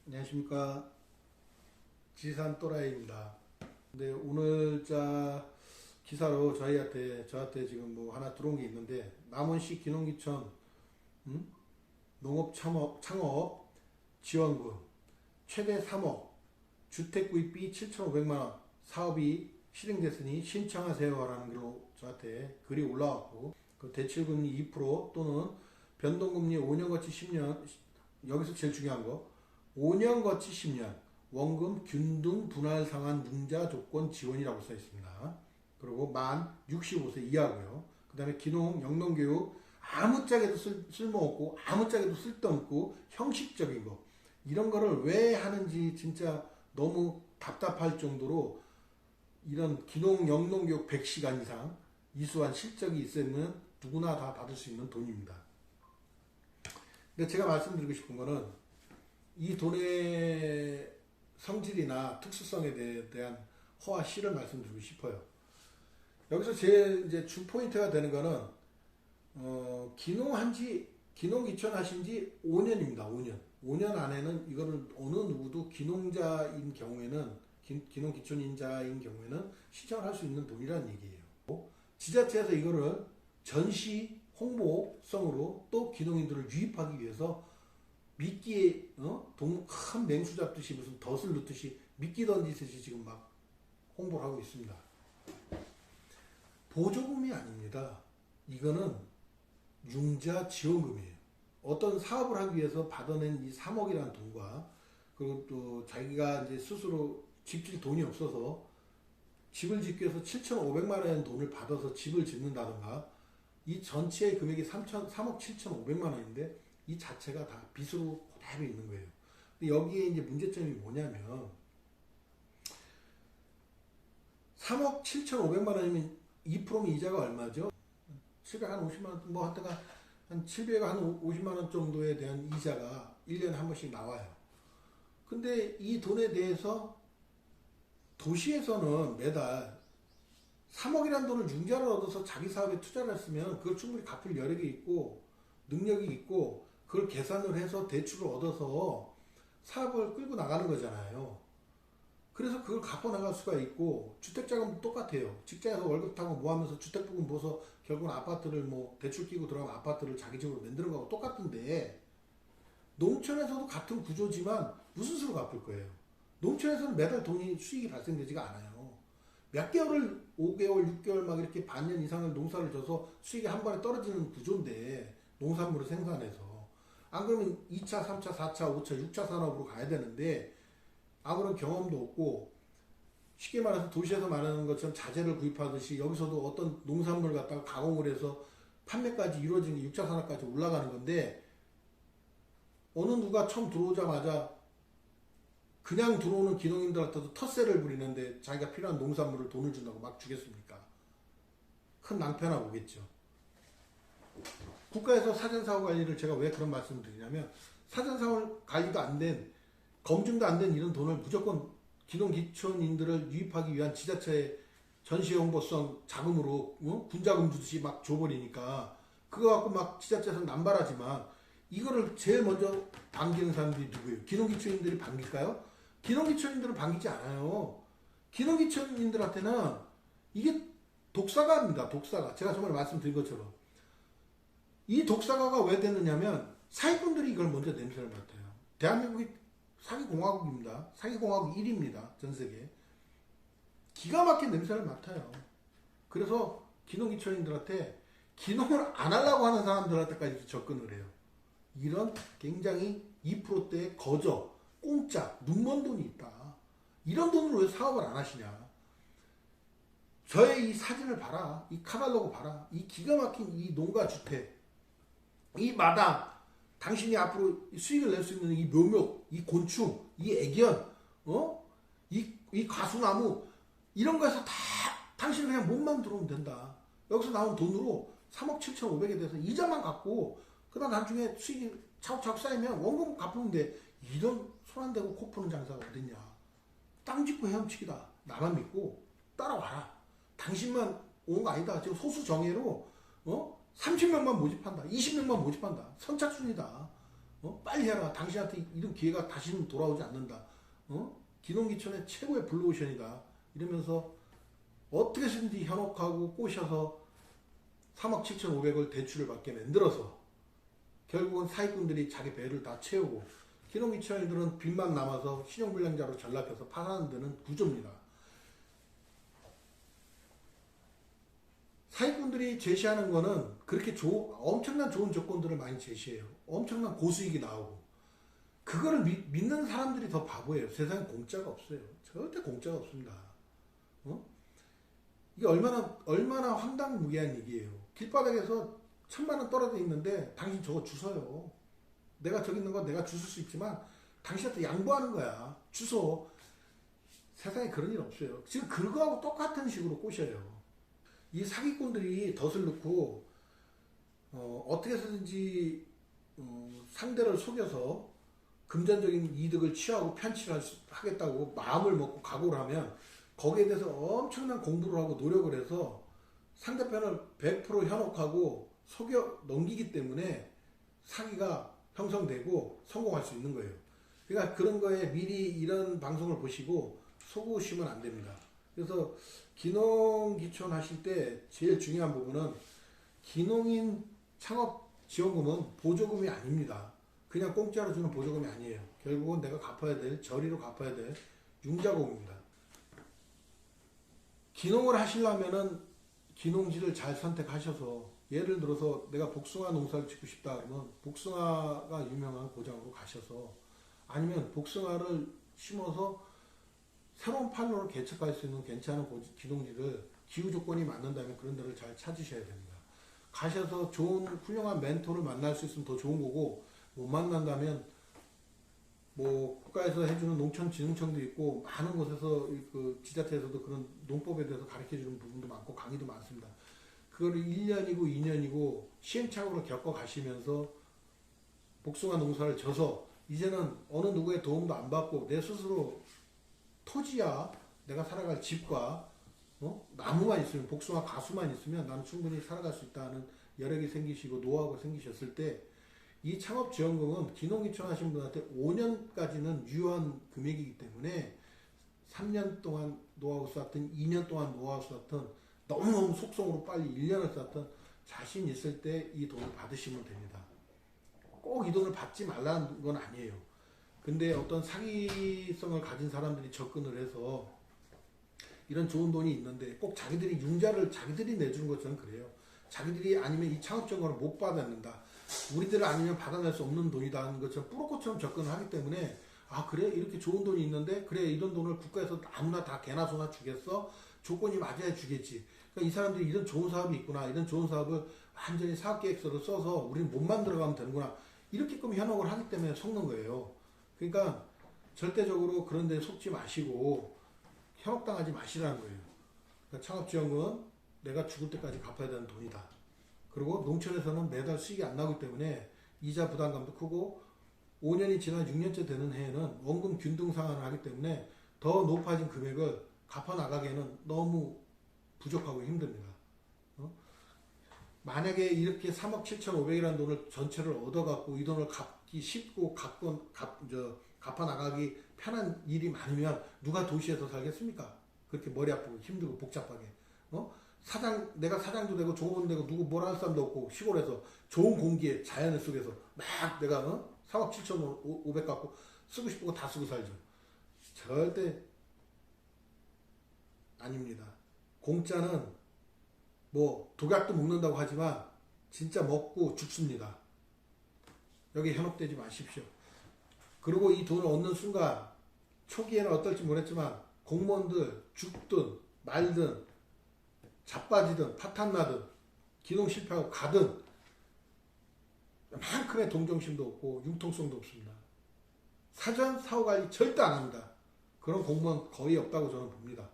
안녕하십니까. 지산 또라이입니다. 근데 오늘자 기사로 저한테 지금 뭐 하나 들어온 게 있는데, 남원시 기농기촌 농업 창업 지원금 최대 3억 주택 구입비 7,500만원 사업이 실행됐으니 신청하세요라는 글로 저한테 글이 올라왔고, 그 대출금리 2% 또는 변동금리 5년 거치 10년, 여기서 제일 중요한 거 5년 거치 10년 원금 균등 분할 상환 융자 조건 지원이라고 써 있습니다. 그리고 만 65세 이하고요. 그 다음에 기농, 영농교육 아무짝에도 쓸모없고 아무짝에도 쓸데없고 형식적인 거, 이런 거를 왜 하는지 진짜 너무 답답할 정도로, 이런 기농, 영농교육 100시간 이상 이수한 실적이 있으면 누구나 다 받을 수 있는 돈입니다. 근데 제가 말씀드리고 싶은 거는, 이 돈의 성질이나 특수성에 대한 허와 실을 말씀드리고 싶어요. 여기서 제 이제 주 포인트가 되는 거는, 기농 기촌 하신 지 5년입니다. 5년. 5년 안에는 이거를 어느 누구도 기농자인 경우에는, 기농 기촌인자인 경우에는 신청을 할 수 있는 돈이라는 얘기예요. 지자체에서 이거를 전시 홍보성으로 또 기농인들을 유입하기 위해서 미끼에 큰 맹수 잡듯이 무슨 덫을 넣듯이 미끼 던지듯이 지금 막 홍보를 하고 있습니다. 보조금이 아닙니다. 이거는 융자 지원금이에요. 어떤 사업을 하기 위해서 받아낸 이 3억이라는 돈과, 그리고 또 자기가 이제 스스로 집 질 돈이 없어서 집을 짓기 위해서 7,500만 원의 돈을 받아서 집을 짓는다던가, 이 전체의 금액이 3억 7,500만 원인데 이 자체가 다 빚으로 그대로 있는 거예요. 근데 여기에 이제 문제점이 뭐냐면, 3억 7,500만 원이면 2%면 이자가 얼마죠? 750만 원, 뭐 하다가 한 750만 원 정도에 대한 이자가 1년에 한 번씩 나와요. 근데 이 돈에 대해서 도시에서는 매달 3억이라는 돈을 융자로 얻어서 자기 사업에 투자를 했으면 그걸 충분히 갚을 여력이 있고 능력이 있고, 그걸 계산을 해서 대출을 얻어서 사업을 끌고 나가는 거잖아요. 그래서 그걸 갚아 나갈 수가 있고, 주택자금도 똑같아요. 직장에서 월급 타고 뭐 하면서 주택부금 모아서 결국은 아파트를 뭐 대출 끼고 들어가면 아파트를 자기 집으로 만드는 거하고 똑같은데, 농촌에서도 같은 구조지만 무슨 수로 갚을 거예요? 농촌에서는 매달 수익이 발생되지가 않아요. 몇 개월을 5개월, 6개월 막 이렇게 반년 이상을 농사를 져서 수익이 한 번에 떨어지는 구조인데, 농산물을 생산해서. 안 그러면 2차, 3차, 4차, 5차, 6차 산업으로 가야 되는데 아무런 경험도 없고, 쉽게 말해서 도시에서 말하는 것처럼 자재를 구입하듯이 여기서도 어떤 농산물을 갖다가 가공을 해서 판매까지 이루어지는 게 6차 산업까지 올라가는 건데, 어느 누가 처음 들어오자마자 그냥 들어오는 기농인들한테도 텃세를 부리는데 자기가 필요한 농산물을 돈을 준다고 막 주겠습니까? 큰 낭패나 보겠죠. 국가에서 사전사고 관리를, 제가 왜 그런 말씀을 드리냐면, 사전사고 관리도 안 된, 검증도 안 된 이런 돈을 무조건 기농기촌인들을 유입하기 위한 지자체의 전시 홍보성 자금으로 분자금 주듯이 막 줘버리니까, 그거 갖고 막 지자체에서 남발하지만, 이거를 제일 먼저 반기는 사람들이 누구예요? 기농기촌인들이 반길까요? 기농기촌인들은 반기지 않아요. 기농기촌인들한테는 이게 독사가입니다. 독사가. 제가 정말 말씀드린 것처럼. 이 독사가가 왜 됐느냐면, 사기꾼들이 이걸 먼저 냄새를 맡아요. 대한민국이 사기공화국입니다. 사기공화국 1위입니다. 전세계. 기가 막힌 냄새를 맡아요. 그래서 기농기촌인들한테, 기농을 안 하려고 하는 사람들한테까지 접근을 해요. 이런 굉장히 2%대의 거저, 공짜, 눈먼 돈이 있다. 이런 돈으로 왜 사업을 안 하시냐. 저의 이 사진을 봐라. 이 카탈로그 봐라. 이 기가 막힌 이 농가주택, 이 마당, 당신이 앞으로 수익을 낼 수 있는 이 묘목, 이 곤충, 이 애견, 이 가수나무, 이런 거에서 다 당신은 그냥 몸만 들어오면 된다. 여기서 나온 돈으로 3억 7,500에 대해서 이자만 갚고, 그 다음 나중에 수익이 차곡차곡 쌓이면 원금 갚으면 돼. 이런 손 안 대고 코 푸는 장사가 어딨냐. 땅 짓고 헤엄치기다. 나만 믿고 따라와라. 당신만 온 거 아니다. 지금 소수정예로 30명만 모집한다. 20명만 모집한다. 선착순이다. 빨리 해라. 당신한테 이런 기회가 다시는 돌아오지 않는다. 기농기촌의 최고의 블루오션이다. 이러면서 어떻게 해서든지 현혹하고 꼬셔서 3억 7,500을 대출을 받게 만들어서 결국은 사기꾼들이 자기 배를 다 채우고 기농기촌들은 빚만 남아서 신용불량자로 전락해서 파산되는 구조입니다. 사기꾼들이 제시하는 거는 그렇게 엄청난 좋은 조건들을 많이 제시해요. 엄청난 고수익이 나오고 그거를 믿는 사람들이 더 바보예요. 세상에 공짜가 없어요. 절대 공짜가 없습니다. 이게 얼마나 황당무계한 얘기예요. 길바닥에서 1,000만 원 떨어져 있는데 당신 저거 주워요. 내가 저기 있는 거 내가 주술 수 있지만 당신한테 양보하는 거야. 주소. 세상에 그런 일 없어요. 지금 그거하고 똑같은 식으로 꼬셔요. 이 사기꾼들이 덫을 넣고 어떻게 해서든지 상대를 속여서 금전적인 이득을 취하고 편취를 하겠다고 마음을 먹고 각오를 하면 거기에 대해서 엄청난 공부를 하고 노력을 해서 상대편을 100% 현혹하고 속여 넘기기 때문에 사기가 형성되고 성공할 수 있는 거예요. 그러니까 그런 거에 미리 이런 방송을 보시고 속으시면 안 됩니다. 그래서 기농기촌 하실 때 제일 중요한 부분은 기농인 창업지원금은 보조금이 아닙니다. 그냥 공짜로 주는 보조금이 아니에요. 결국은 내가 갚아야 될, 저리로 갚아야 될 융자금입니다. 기농을 하시려면은 기농지를 잘 선택하셔서 예를 들어서 내가 복숭아 농사를 짓고 싶다 그러면 복숭아가 유명한 고장으로 가셔서 아니면 복숭아를 심어서 새로운 판로를 개척할 수 있는 괜찮은 기농지를 기후 조건이 맞는다면 그런 데를 잘 찾으셔야 됩니다. 가셔서 좋은 훌륭한 멘토를 만날 수 있으면 더 좋은 거고 못 만난다면 뭐 국가에서 해주는 농촌진흥청도 있고 많은 곳에서 그 지자체에서도 그런 농법에 대해서 가르쳐주는 부분도 많고 강의도 많습니다. 그거를 1년이고 2년이고 시행착오를 겪어 가시면서 복숭아 농사를 져서 이제는 어느 누구의 도움도 안 받고 내 스스로 토지야 내가 살아갈 집과 나무만 있으면 복숭아 가수만 있으면 나는 충분히 살아갈 수 있다는 여력이 생기시고 노하우가 생기셨을 때 이 창업지원금은 기농기촌 하신 분한테 5년까지는 유효한 금액이기 때문에 3년 동안 노하우 쌓든 2년 동안 노하우 쌓든 너무너무 속성으로 빨리 1년을 쌓든 자신 있을 때 이 돈을 받으시면 됩니다. 꼭 이 돈을 받지 말라는 건 아니에요. 근데 어떤 사기성을 가진 사람들이 접근을 해서 이런 좋은 돈이 있는데 꼭 자기들이 융자를 자기들이 내주는 것처럼 그래요. 자기들이 아니면 이 창업지원금을 못 받았는다. 우리들 아니면 받아낼 수 없는 돈이다 하는 것처럼 뿌로코처럼 접근을 하기 때문에 아 그래 이렇게 좋은 돈이 있는데 그래 이런 돈을 국가에서 아무나 다 개나 소나 주겠어? 조건이 맞아야 주겠지. 그러니까 이 사람들이 이런 좋은 사업이 있구나. 이런 좋은 사업을 완전히 사업계획서를 써서 우리는 못 만들어가면 되는구나. 이렇게끔 현혹을 하기 때문에 속는 거예요. 그러니까 절대적으로 그런 데 속지 마시고 현혹당하지 마시라는 거예요. 그러니까 창업지원금은 내가 죽을 때까지 갚아야 되는 돈이다. 그리고 농촌에서는 매달 수익이 안 나오기 때문에 이자 부담감도 크고 5년이 지나 6년째 되는 해에는 원금 균등 상환을 하기 때문에 더 높아진 금액을 갚아 나가기에는 너무 부족하고 힘듭니다. 만약에 이렇게 3억 7,500이라는 돈을 전체를 얻어갖고 이 돈을 갚기 쉽고 갚아 나가기 편한 일이 많으면 누가 도시에서 살겠습니까? 그렇게 머리 아프고 힘들고 복잡하게. 내가 사장도 되고 종업원 되고 누구 뭐라 할 사람도 없고 시골에서 좋은 공기에 자연 속에서 막 내가 3억 7,500 갖고 쓰고 싶은 거 다 쓰고 살죠. 절대 아닙니다. 공짜는 뭐 독약도 먹는다고 하지만 진짜 먹고 죽습니다. 여기 현혹되지 마십시오. 그리고 이 돈을 얻는 순간 초기에는 어떨지 모르겠지만 공무원들 죽든 말든 자빠지든 파탄나든 기농 실패하고 가든 만큼의 동정심도 없고 융통성도 없습니다. 사전 사후관리 절대 안 합니다. 그런 공무원 거의 없다고 저는 봅니다.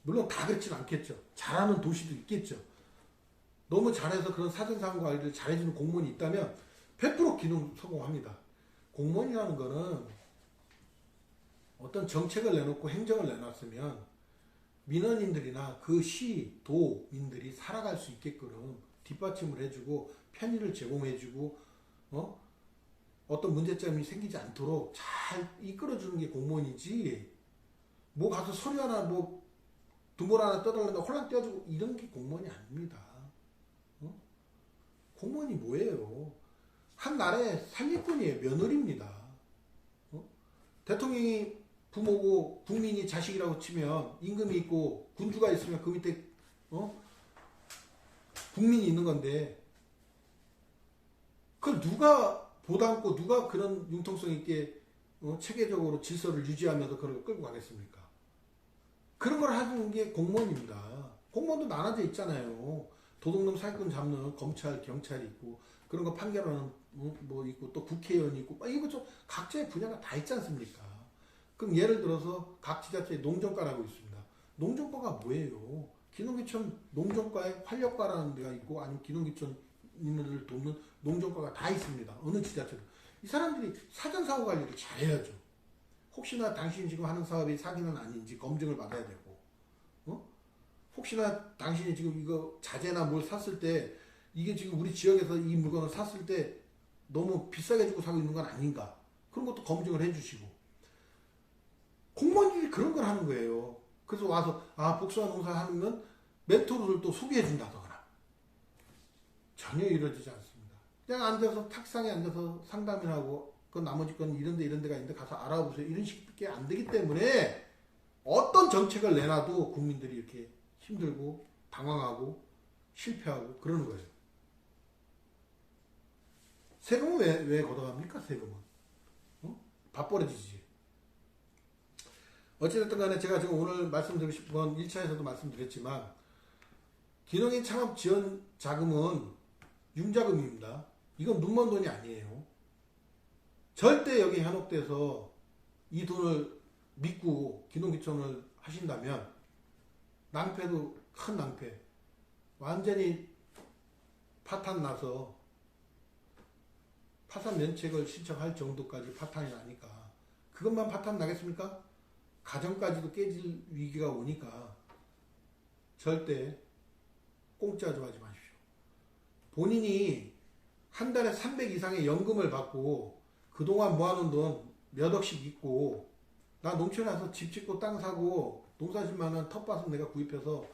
물론 다 그렇지는 않겠죠. 잘하는 도시도 있겠죠. 너무 잘해서 그런 사전 사후관리를 잘해주는 공무원이 있다면 100% 기농 성공합니다. 공무원이라는 거는 어떤 정책을 내놓고 행정을 내놨으면 민원인들이나 그 시, 도민들이 살아갈 수 있게끔 뒷받침을 해주고 편의를 제공해주고 어떤 문제점이 생기지 않도록 잘 이끌어주는 게 공무원이지, 뭐 가서 서류 하나, 뭐 두볼 하나 떠달라고 홀랑 떼어주고 이런 게 공무원이 아닙니다. 어? 공무원이 뭐예요? 한 나라의 살림꾼이에요. 며느리입니다. 어? 대통령이 부모고 국민이 자식이라고 치면 임금이 있고 군주가 있으면 그 밑에 국민이 있는 건데, 그걸 누가 보담고 누가 그런 융통성 있게 체계적으로 질서를 유지하면서 그걸 끌고 가겠습니까? 그런 걸 하는 게 공무원입니다. 공무원도 나눠져 있잖아요. 도둑놈 사기꾼 잡는 검찰, 경찰이 있고, 그런 거 판결하는 뭐 있고, 또 국회의원이 있고, 이거 좀 각자의 분야가 다 있지 않습니까? 그럼 예를 들어서 각 지자체에 농정과라고 있습니다. 농정과가 뭐예요? 기농기촌 농정과에 활력과라는 데가 있고, 아니면 기농기촌인을 돕는 농정과가 다 있습니다. 어느 지자체도. 이 사람들이 사전사고 관리를 잘해야죠. 혹시나 당신이 지금 하는 사업이 사기는 아닌지 검증을 받아야 되고, 혹시나 당신이 지금 이거 자재나 뭘 샀을 때, 이게 지금 우리 지역에서 이 물건을 샀을 때 너무 비싸게 주고 사고 있는 건 아닌가? 그런 것도 검증을 해주시고. 공무원들이 그런 걸 하는 거예요. 그래서 와서, 복숭아 농사 하는 건 멘토를 또 소개해 준다더라. 전혀 이루어지지 않습니다. 그냥 앉아서 탁상에 앉아서 상담을 하고, 그 나머지 건 이런 데가 있는데 가서 알아보세요. 이런 식밖에 안 되기 때문에 어떤 정책을 내놔도 국민들이 이렇게 힘들고 당황하고 실패하고 그러는 거예요. 세금은 왜 걷어갑니까? 세금은 밥벌어지지. 어찌됐든 간에 제가 지금 오늘 말씀드리고 싶은 건 1차에서도 말씀드렸지만, 기농인 창업 지원 자금은 융자금입니다. 이건 눈먼 돈이 아니에요. 절대 여기 현혹돼서 이 돈을 믿고 기농기촌을 하신다면 낭패도 큰 낭패, 완전히 파탄 나서 파산 면책을 신청할 정도까지 파탄이 나니까, 그것만 파탄 나겠습니까? 가정까지도 깨질 위기가 오니까 절대 공짜 좀 하지 마십시오. 본인이 한 달에 300 이상의 연금을 받고 그동안 모아놓은 돈 몇 억씩 있고, 나 농촌에 와서 집 짓고 땅 사고 농사짓만한 텃밭은 내가 구입해서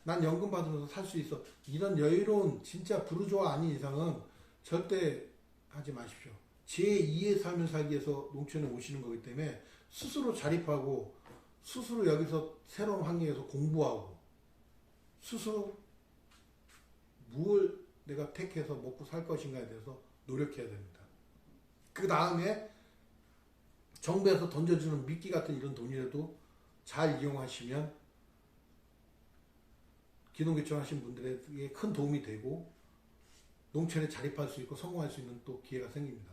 난 연금 받으면서 살 수 있어, 이런 여유로운 진짜 부르주아 아닌 이상은 절대 하지 마십시오. 제2의 삶을 살기 위해서 농촌에 오시는 거기 때문에 스스로 자립하고, 스스로 여기서 새로운 환경에서 공부하고, 스스로 무엇을 내가 택해서 먹고 살 것인가에 대해서 노력해야 됩니다. 그 다음에 정부에서 던져주는 미끼 같은 이런 돈이라도 잘 이용하시면 기농기촌 하신 분들에게 큰 도움이 되고, 농촌에 자립할 수 있고 성공할 수 있는 또 기회가 생깁니다.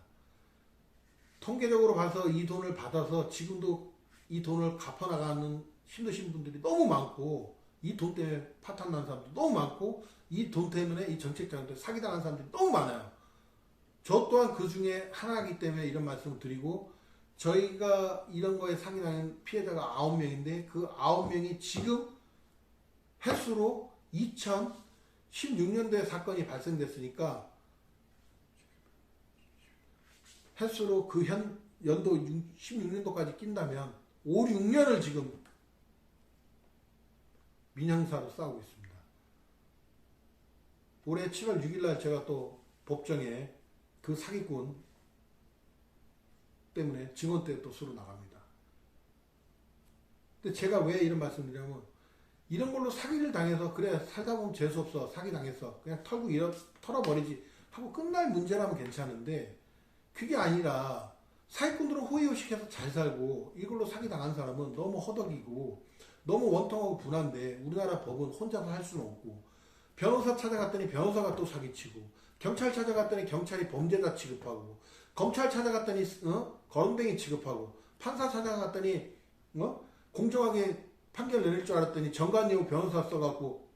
통계적으로 봐서 이 돈을 받아서 지금도 이 돈을 갚아나가는 힘드신 분들이 너무 많고, 이 돈 때문에 파탄 난 사람도 너무 많고, 이 돈 때문에 이 정책자한테 사기당한 사람들이 너무 많아요. 저 또한 그 중에 하나이기 때문에 이런 말씀을 드리고, 저희가 이런 거에 사기당한 피해자가 9명인데 그 9명이 지금 횟수로 2016년도에 사건이 발생됐으니까 횟수로 그 연도 16년도까지 낀다면 5, 6년을 지금 민형사로 싸우고 있습니다. 올해 7월 6일날 제가 또 법정에 그 사기꾼 때문에 증언대 또 수로 나갑니다. 근데 제가 왜 이런 말씀을 드리냐면, 이런 걸로 사기를 당해서 그래 살다 보면 재수없어, 사기 당했어, 그냥 털어버리지 하고 끝날 문제라면 괜찮은데, 그게 아니라 사기꾼들은 호의호식해서 잘 살고 이걸로 사기 당한 사람은 너무 허덕이고 너무 원통하고 분한데, 우리나라 법은 혼자서 할 수는 없고, 변호사 찾아갔더니 변호사가 또 사기치고, 경찰 찾아갔더니 경찰이 범죄자 취급하고, 검찰 찾아갔더니 거렁뱅이 취급하고, 판사 찾아갔더니 공정하게 판결 내릴 줄 알았더니 정관예우 변호사 써갖고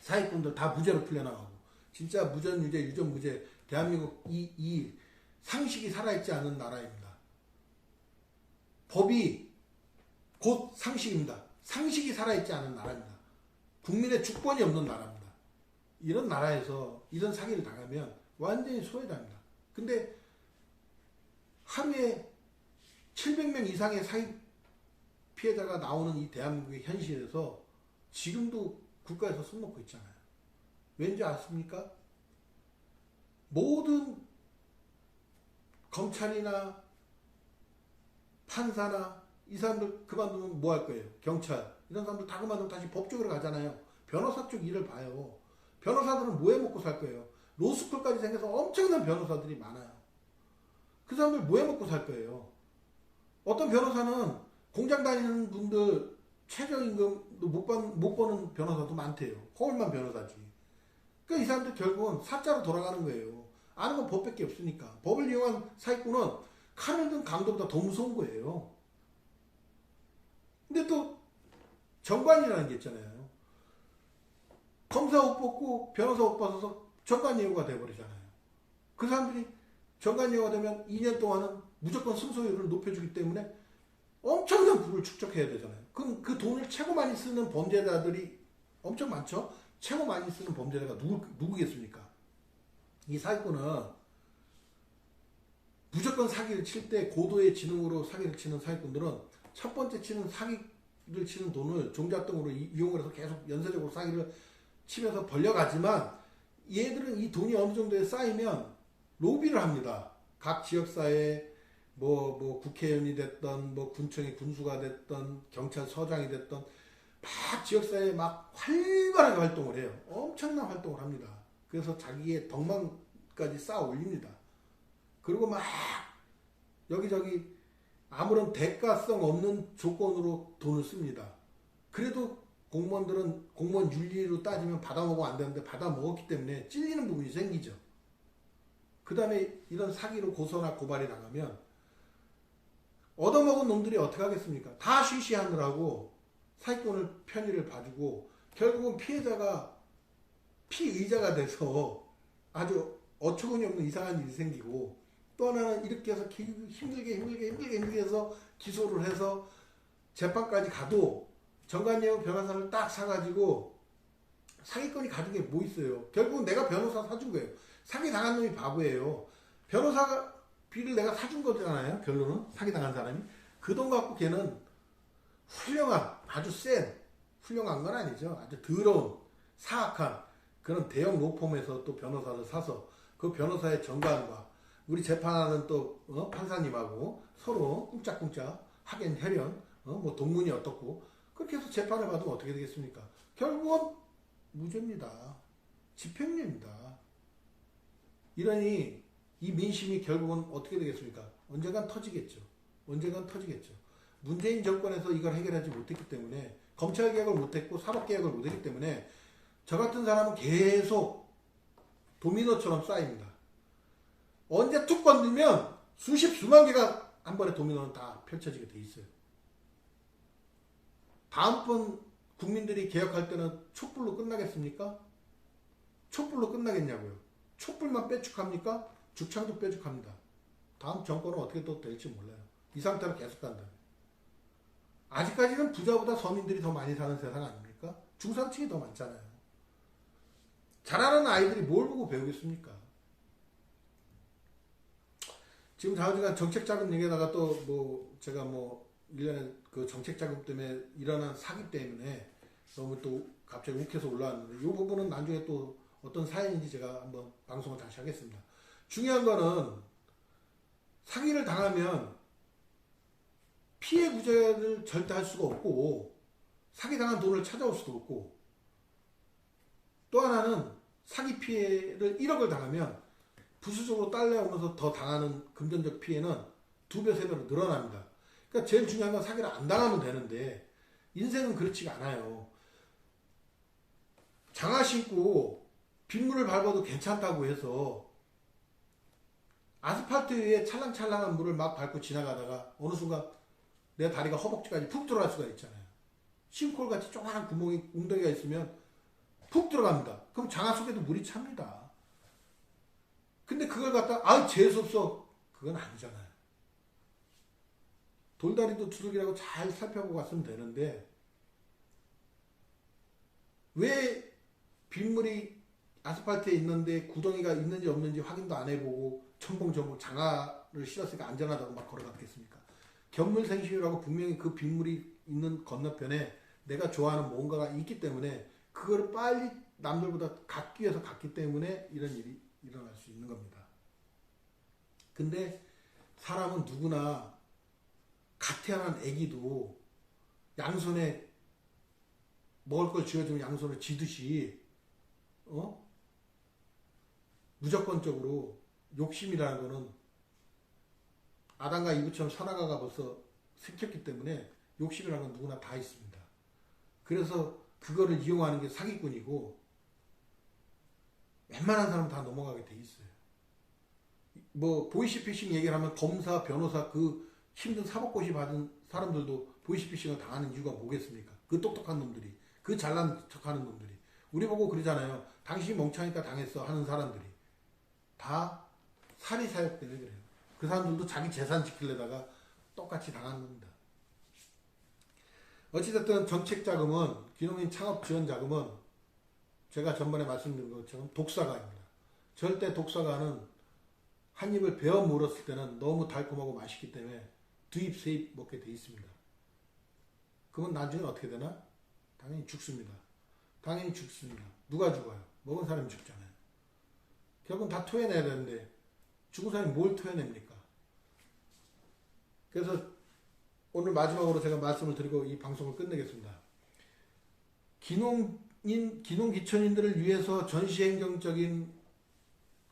사기꾼들 다 무죄로 풀려나가고, 진짜 무전유죄 유전무죄, 대한민국 이 상식이 살아있지 않은 나라입니다. 법이 곧 상식입니다. 상식이 살아있지 않은 나라입니다. 국민의 주권이 없는 나라입니다. 이런 나라에서 이런 사기를 당하면 완전히 소외됩니다. 근데 하루에 700명 이상의 사기 피해자가 나오는 이 대한민국의 현실에서 지금도 국가에서 손 놓고 있잖아요. 왠지 아십니까? 모든 검찰이나 판사나 이 사람들 그만두면 뭐 할 거예요? 경찰 이런 사람들 다 그만두면 다시 법 쪽으로 가잖아요. 변호사 쪽 일을 봐요. 변호사들은 뭐해 먹고 살 거예요? 로스쿨까지 생겨서 엄청난 변호사들이 많아요. 그 사람들 뭐해 먹고 살 거예요? 어떤 변호사는 공장 다니는 분들 최저임금도 못 버는 변호사도 많대요. 거울만 변호사지. 그러니까 이 사람들 결국은 사자로 돌아가는 거예요. 아는 건 법밖에 없으니까. 법을 이용한 사기꾼은 칼을 든 강도보다 더 무서운 거예요. 근데 또 정관이라는 게 있잖아요. 검사 옷 벗고 변호사 옷 벗어서 정관예우가 돼버리잖아요. 그 사람들이 정관예우가 되면 2년 동안은 무조건 승소율을 높여주기 때문에 엄청난 부를 축적해야 되잖아요. 그럼 그 돈을 최고 많이 쓰는 범죄자들이 엄청 많죠? 최고 많이 쓰는 범죄자가 누구겠습니까? 이 사기꾼은 무조건 사기를 칠 때 고도의 지능으로 사기를 치는 사기꾼들은 첫 번째 사기를 치는 돈을 종잣돈으로 이용을 해서 계속 연쇄적으로 사기를 치면서 벌려가지만 얘들은 이 돈이 어느 정도에 쌓이면 로비를 합니다. 각 지역사회에 뭐 국회의원이 됐던 뭐 군청의 군수가 됐던 경찰서장이 됐던 막 지역사회에 막 활발하게 활동을 해요. 엄청난 활동을 합니다. 그래서 자기의 덕망까지 쌓아 올립니다. 그리고 막 여기저기 아무런 대가성 없는 조건으로 돈을 씁니다. 그래도 공무원들은 공무원 윤리로 따지면 받아먹으면 안 되는데 받아먹었기 때문에 찔리는 부분이 생기죠. 그 다음에 이런 사기로 고소나 고발이 나가면 얻어먹은 놈들이 어떻게 하겠습니까? 다 쉬쉬하느라고 사기꾼을 편의를 봐주고 결국은 피해자가 피의자가 돼서 아주 어처구니 없는 이상한 일이 생기고 또 하나는 이렇게 해서 힘들게 해서 기소를 해서 재판까지 가도 정관예우 변호사를 딱 사가지고 사기꾼이 가진 게 뭐 있어요? 결국은 내가 변호사 사준 거예요. 사기 당한 놈이 바보예요. 변호사비를 내가 사준 거잖아요. 결론은 사기당한 사람이. 그 돈 갖고 걔는 훌륭한 아주 센 훌륭한 건 아니죠. 아주 더러운 사악한 그런 대형 로펌에서 또 변호사를 사서 그 변호사의 정관과 우리 재판하는 또 판사님하고 서로 꿍짝꿍짝 학연 혈연 뭐 동문이 어떻고 그렇게 해서 재판을 받으면 어떻게 되겠습니까? 결국은 무죄입니다. 집행유예입니다. 이러니 이 민심이 결국은 어떻게 되겠습니까? 언젠간 터지겠죠. 문재인 정권에서 이걸 해결하지 못했기 때문에 검찰개혁을 못했고 사법개혁을 못했기 때문에 저 같은 사람은 계속 도미노처럼 쌓입니다. 언제 툭 건들면 수만 개가 한 번에 도미노는 다 펼쳐지게 돼 있어요. 다음번 국민들이 개혁할 때는 촛불로 끝나겠습니까? 촛불로 끝나겠냐고요. 촛불만 빼축합니까? 죽창도 빼축합니다. 다음 정권은 어떻게 또 될지 몰라요. 이 상태로 계속 간다. 아직까지는 부자보다 서민들이 더 많이 사는 세상 아닙니까? 중산층이 더 많잖아요. 잘하는 아이들이 뭘 보고 배우겠습니까? 지금 자우지간 정책자금 얘기에다가 또 제가 1년에 그 정책자금 때문에 일어난 사기 때문에 너무 또 갑자기 욱해서 올라왔는데 이 부분은 나중에 또 어떤 사연인지 제가 한번 방송을 다시 하겠습니다. 중요한 거는 사기를 당하면 피해 구제를 절대 할 수가 없고 사기당한 돈을 찾아올 수도 없고 또 하나는 사기 피해를 1억을 당하면 부수적으로 딸려오면서 더 당하는 금전적 피해는 2배, 3배로 늘어납니다. 그러니까 제일 중요한 건 사기를 안 당하면 되는데 인생은 그렇지가 않아요. 장화 신고 빗물을 밟아도 괜찮다고 해서 아스팔트 위에 찰랑찰랑한 물을 막 밟고 지나가다가 어느 순간 내 다리가 허벅지까지 푹 들어갈 수가 있잖아요. 싱크홀같이 조그마한 구멍이 웅덩이가 있으면 푹 들어갑니다. 그럼 장화 속에도 물이 찹니다. 근데 그걸 갖다 재수없어 그건 아니잖아요. 돌다리도 두들기라고 잘 살펴보고 갔으면 되는데 왜 빗물이 아스팔트에 있는데 구덩이가 있는지 없는지 확인도 안 해보고 첨벙첨벙 장화 실었으니까 안전하다고 막 걸어갔겠습니까? 견물생심이라고 분명히 그 빗물이 있는 건너편에 내가 좋아하는 뭔가가 있기 때문에 그걸 빨리 남들보다 갖기 위해서 갔기 때문에 이런 일이 일어날 수 있는 겁니다. 근데 사람은 누구나 갓 태어난 아기도 양손에 먹을 걸 쥐어주면 양손을 쥐듯이 무조건적으로 욕심이라는 거는 아담과 이브처럼 선악과가 벌써 생겼기 때문에 욕심이라는 건 누구나 다 있습니다. 그래서 그거를 이용하는 게 사기꾼이고 웬만한 사람은 다 넘어가게 돼 있어요. 뭐 보이스피싱 얘기를 하면 검사, 변호사 그 힘든 사법고시 받은 사람들도 보이스피싱을 당하는 이유가 뭐겠습니까? 그 똑똑한 놈들이, 그 잘난 척하는 놈들이 우리 보고 그러잖아요. 당신이 멍청하니까 당했어 하는 사람들이 다 사리사욕 때문에 그래요. 그 사람들도 자기 재산 지키려다가 똑같이 당하는 겁니다. 어찌됐든 정책자금은, 기농인 창업지원자금은 제가 전번에 말씀드린 것처럼 독사가입니다. 절대 독사가는 한 입을 베어 물었을 때는 너무 달콤하고 맛있기 때문에 두 입, 세 입 먹게 돼 있습니다. 그러면 나중에 어떻게 되나? 당연히 죽습니다. 당연히 죽습니다. 누가 죽어요? 먹은 사람이 죽잖아요. 결국은 다 토해내야 되는데 죽은 사람이 뭘 토해냅니까? 그래서 오늘 마지막으로 제가 말씀을 드리고 이 방송을 끝내겠습니다. 기농기촌인들을 위해서 전시행정적인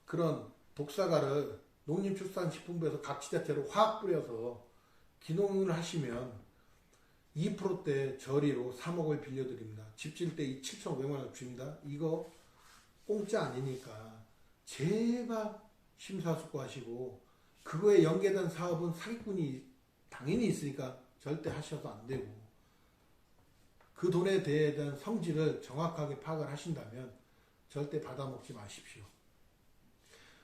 그런 독사가를 농림축산식품부에서 각 지자체로 확 뿌려서 기농을 하시면 2%대 저리로 3억을 빌려드립니다. 집 질 때 7,500만 원 줍니다. 이거 공짜 아니니까 제발 심사숙고하시고 그거에 연계된 사업은 사기꾼이 당연히 있으니까 절대 하셔도 안 되고 그 돈에 대한 성질을 정확하게 파악을 하신다면 절대 받아먹지 마십시오.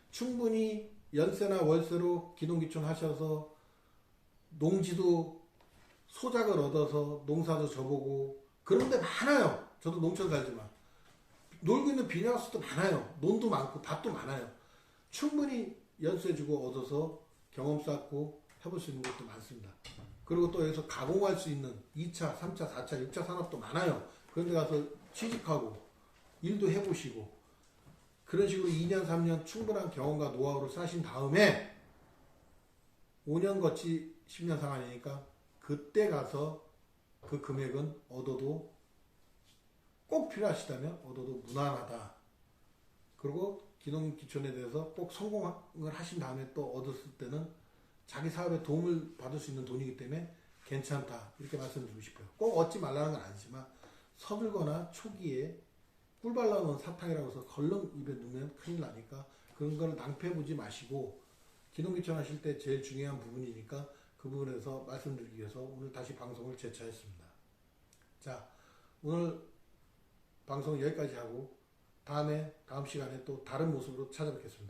충분히 연세나 월세로 기농기촌 하셔서 농지도 소작을 얻어서 농사도 져보고 그런 데 많아요. 저도 농촌 살지만 놀고 있는 비닐하우스도 많아요. 논도 많고 밭도 많아요. 충분히 연세 주고 얻어서 경험 쌓고 해볼 수 있는 것도 많습니다. 그리고 또 여기서 가공할 수 있는 2차, 3차, 4차, 6차 산업도 많아요. 그런 데 가서 취직하고 일도 해보시고 그런 식으로 2년, 3년 충분한 경험과 노하우를 쌓으신 다음에 5년 거치 10년 상환이니까 그때 가서 그 금액은 얻어도 꼭 필요하시다면 얻어도 무난하다. 그리고 기농기촌에 대해서 꼭 성공을 하신 다음에 또 얻었을 때는 자기 사업에 도움을 받을 수 있는 돈이기 때문에 괜찮다. 이렇게 말씀드리고 싶어요. 꼭 얻지 말라는 건 아니지만 서둘거나 초기에 꿀 발라놓은 사탕이라고 해서 걸렁 입에 넣으면 큰일 나니까 그런 걸 낭패보지 마시고 기농기촌 하실 때 제일 중요한 부분이니까 그 부분에서 말씀드리기 위해서 오늘 다시 방송을 재차했습니다. 자, 오늘 방송 여기까지 하고 다음 시간에 또 다른 모습으로 찾아뵙겠습니다.